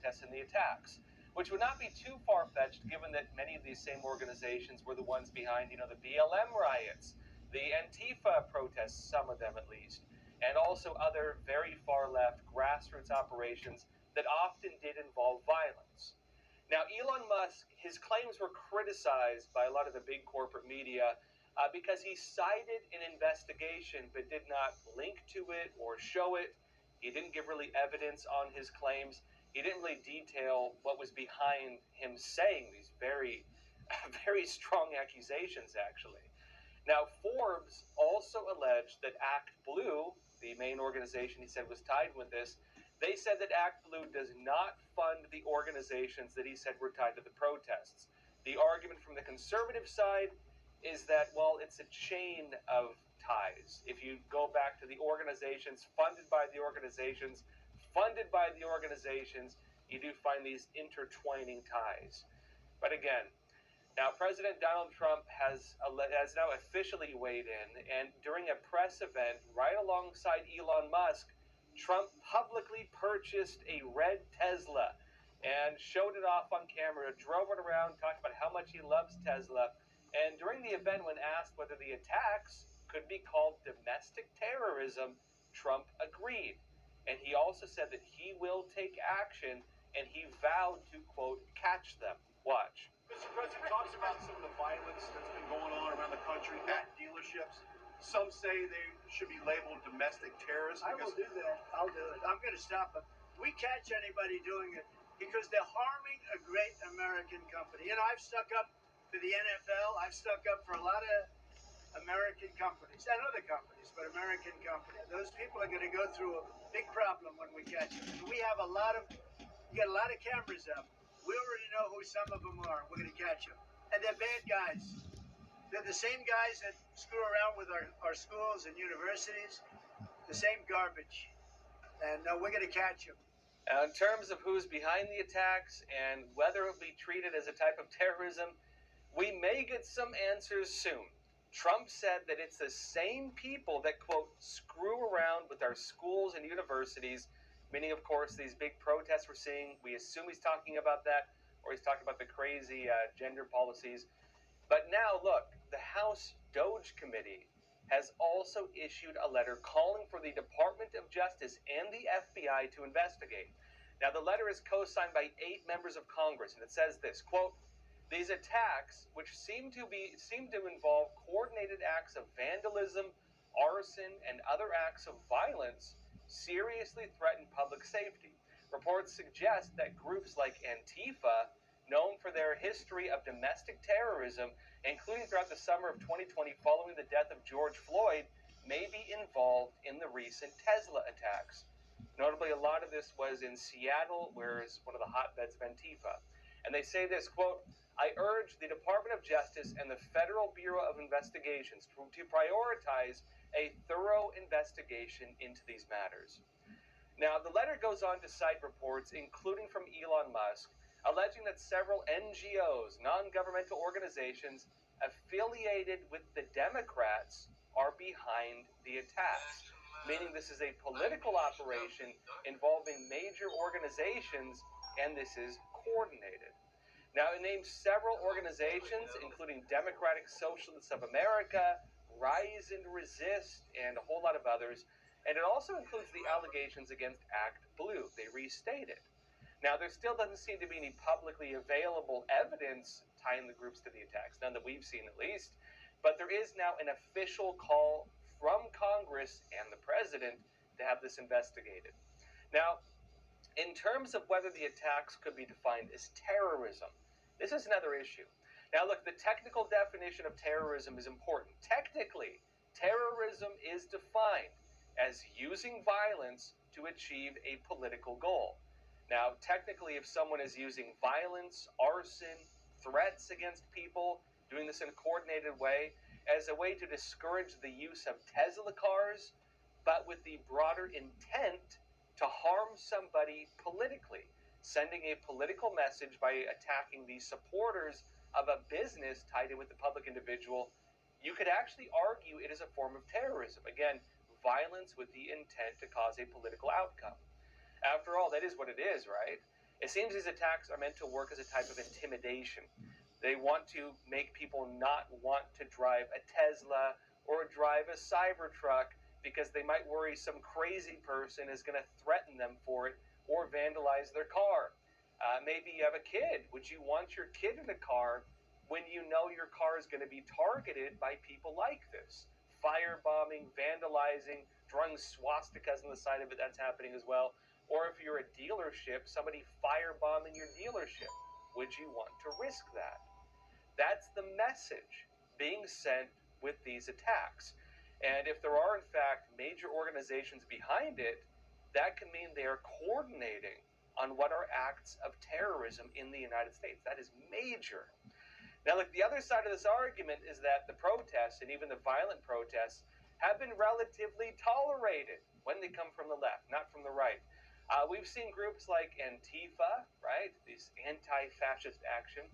protests and the attacks, which would not be too far-fetched given that many of these same organizations were the ones behind, the BLM riots, the Antifa protests, some of them at least, and also other very far-left grassroots operations that often did involve violence. Now, Elon Musk, his claims were criticized by a lot of the big corporate media because he cited an investigation but did not link to it or show it. He didn't give really evidence on his claims. He didn't really detail what was behind him saying these very, very strong accusations, actually. Now, Forbes also alleged that Act Blue, the main organization he said was tied with this, they said that Act Blue does not fund the organizations that he said were tied to the protests. The argument from the conservative side is that, well, it's a chain of ties. If you go back to the organizations funded by the organizations, funded by the organizations, you do find these intertwining ties. But again, now President Donald Trump has now officially weighed in, and during a press event right alongside Elon Musk, Trump publicly purchased a red Tesla and showed it off on camera, drove it around, talked about how much he loves Tesla. And during the event, when asked whether the attacks could be called domestic terrorism, Trump agreed. And he also said that he will take action, and he vowed to, quote, catch them. Watch. Mr. President talks about some of the violence that's been going on around the country at dealerships. Some say they should be labeled domestic terrorists. I will do that. I'll do it. I'm going to stop them. We catch anybody doing it because they're harming a great American company. I've stuck up for the NFL. I've stuck up for a lot of American companies and other companies, but American companies. Those people are going to go through a big problem when we catch them. We got a lot of cameras up. We already know who some of them are. We're going to catch them. And they're bad guys. They're the same guys that screw around with our schools and universities. The same garbage. And we're going to catch them. Now, in terms of who's behind the attacks and whether it will be treated as a type of terrorism, we may get some answers soon. Trump said that it's the same people that, quote, screw around with our schools and universities, meaning, of course, these big protests we're seeing. We assume he's talking about that, or he's talking about the crazy gender policies. But now, look, the House DOJ Committee has also issued a letter calling for the Department of Justice and the FBI to investigate. Now, the letter is co-signed by 8 members of Congress, and it says this, quote, these attacks, which seem to involve coordinated acts of vandalism, arson, and other acts of violence, seriously threaten public safety. Reports suggest that groups like Antifa, known for their history of domestic terrorism, including throughout the summer of 2020 following the death of George Floyd, may be involved in the recent Tesla attacks. Notably, a lot of this was in Seattle, where it's one of the hotbeds of Antifa. And they say this, quote, I urge the Department of Justice and the Federal Bureau of Investigations to prioritize a thorough investigation into these matters. Now, the letter goes on to cite reports, including from Elon Musk, alleging that several NGOs, non-governmental organizations affiliated with the Democrats, are behind the attacks, meaning this is a political operation involving major organizations, and this is coordinated. Now, it names several organizations, including Democratic Socialists of America, Rise and Resist, and a whole lot of others, and it also includes the allegations against Act Blue. They restate it. Now, there still doesn't seem to be any publicly available evidence tying the groups to the attacks, none that we've seen at least, but there is now an official call from Congress and the president to have this investigated. Now, in terms of whether the attacks could be defined as terrorism, this is another issue. Now, look, the technical definition of terrorism is important. Technically, terrorism is defined as using violence to achieve a political goal. Now, technically, if someone is using violence, arson, threats against people, doing this in a coordinated way, as a way to discourage the use of Tesla cars, but with the broader intent to harm somebody politically, sending a political message by attacking the supporters of a business tied in with the public individual, you could actually argue it is a form of terrorism. Again, violence with the intent to cause a political outcome. After all, that is what it is, right? It seems these attacks are meant to work as a type of intimidation. They want to make people not want to drive a Tesla or drive a Cybertruck because they might worry some crazy person is going to threaten them for it or vandalize their car. Maybe you have a kid. Would you want your kid in a car when you know your car is going to be targeted by people like this? Firebombing, vandalizing, drawing swastikas on the side of it, that's happening as well. Or if you're a dealership, somebody firebombing your dealership. Would you want to risk that? That's the message being sent with these attacks. And if there are, in fact, major organizations behind it, that can mean they are coordinating on what are acts of terrorism in the United States. That is major. Now, look, the other side of this argument is that the protests, and even the violent protests, have been relatively tolerated when they come from the left, not from the right. We've seen groups like Antifa, right? This anti-fascist action,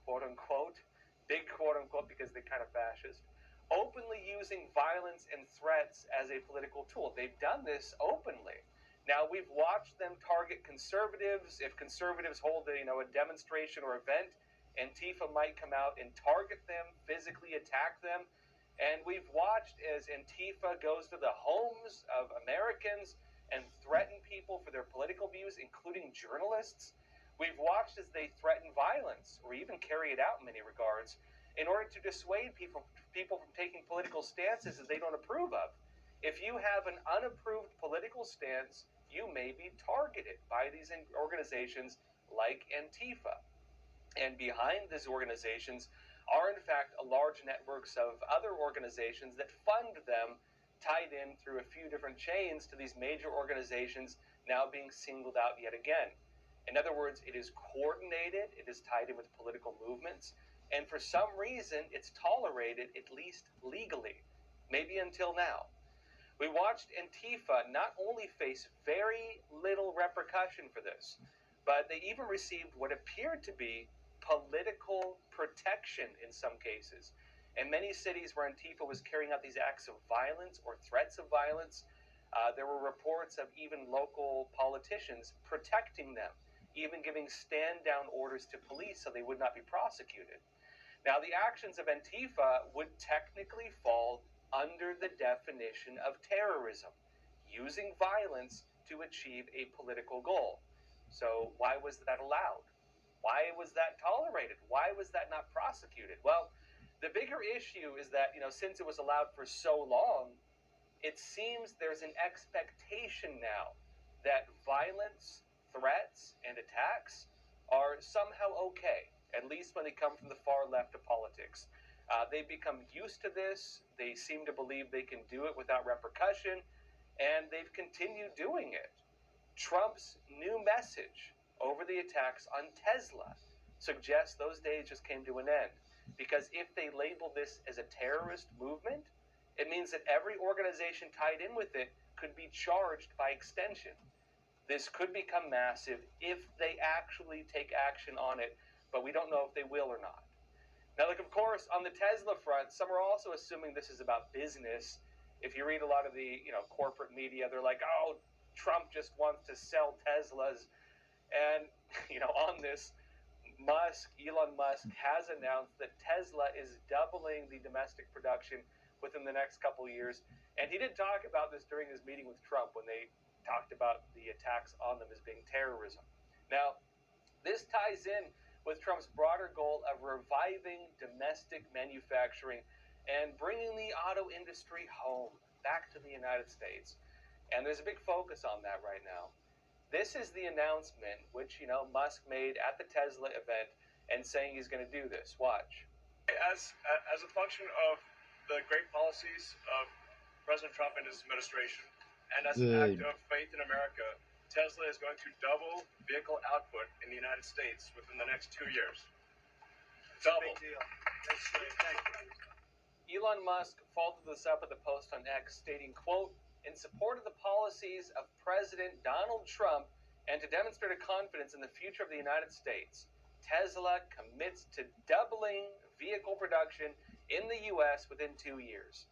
quote unquote, big quote unquote because they're kind of fascist, openly using violence and threats as a political tool. They've done this openly. Now, we've watched them target conservatives. If conservatives hold a demonstration or event, Antifa might come out and target them, physically attack them. And we've watched as Antifa goes to the homes of Americans and threaten people for their political views, including journalists. We've watched as they threaten violence, or even carry it out in many regards, in order to dissuade people from taking political stances that they don't approve of. If you have an unapproved political stance, you may be targeted by these organizations like Antifa. And behind these organizations are, in fact, a large networks of other organizations that fund them, tied in through a few different chains to these major organizations now being singled out yet again. In other words, it is coordinated, it is tied in with political movements, and for some reason, it's tolerated, at least legally, maybe until now. We watched Antifa not only face very little repercussion for this, but they even received what appeared to be political protection in some cases. In many cities where Antifa was carrying out these acts of violence or threats of violence, there were reports of even local politicians protecting them, even giving stand-down orders to police so they would not be prosecuted. Now, the actions of Antifa would technically fall under the definition of terrorism, using violence to achieve a political goal. So why was that allowed? Why was that tolerated? Why was that not prosecuted? Well, the bigger issue is that, since it was allowed for so long, it seems there's an expectation now that violence, threats, and attacks are somehow okay, at least when they come from the far left of politics. They've become used to this. They seem to believe they can do it without repercussion, and they've continued doing it. Trump's new message over the attacks on Tesla suggests those days just came to an end. Because if they label this as a terrorist movement, it means that every organization tied in with it could be charged by extension. This could become massive if they actually take action on it, but we don't know if they will or not. Now, look, of course, on the Tesla front, some are also assuming this is about business. If you read a lot of the corporate media, they're like, oh, Trump just wants to sell Teslas. And, on this, Elon Musk has announced that Tesla is doubling the domestic production within the next couple of years. And he did talk about this during his meeting with Trump when they talked about the attacks on them as being terrorism. Now, this ties in with Trump's broader goal of reviving domestic manufacturing and bringing the auto industry home, back to the United States. And there's a big focus on that right now. This is the announcement which, Musk made at the Tesla event and saying he's going to do this. Watch. As a function of the great policies of President Trump and his administration, and as an act of faith in America, Tesla is going to double vehicle output in the United States within the next 2 years. Double. Big deal. That's great. Thank you. Elon Musk followed this up with a post on X stating, quote, in support of the policies of President Donald Trump and to demonstrate a confidence in the future of the United States, Tesla commits to doubling vehicle production in the U.S. within 2 years.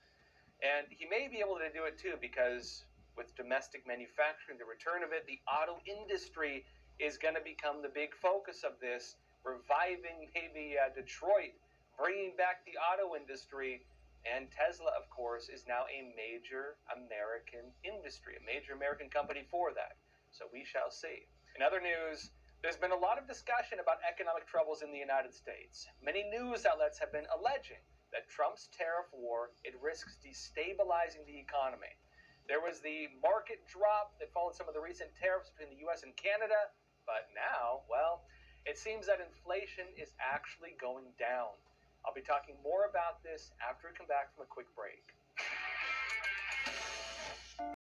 And he may be able to do it too because with domestic manufacturing, the return of it, the auto industry is going to become the big focus of this, reviving maybe Detroit, bringing back the auto industry. And Tesla, of course, is now a major American industry, a major American company for that. So we shall see. In other news, there's been a lot of discussion about economic troubles in the United States. Many news outlets have been alleging that Trump's tariff war, it risks destabilizing the economy. There was the market drop that followed some of the recent tariffs between the US and Canada, but now, well, it seems that inflation is actually going down. I'll be talking more about this after we come back from a quick break.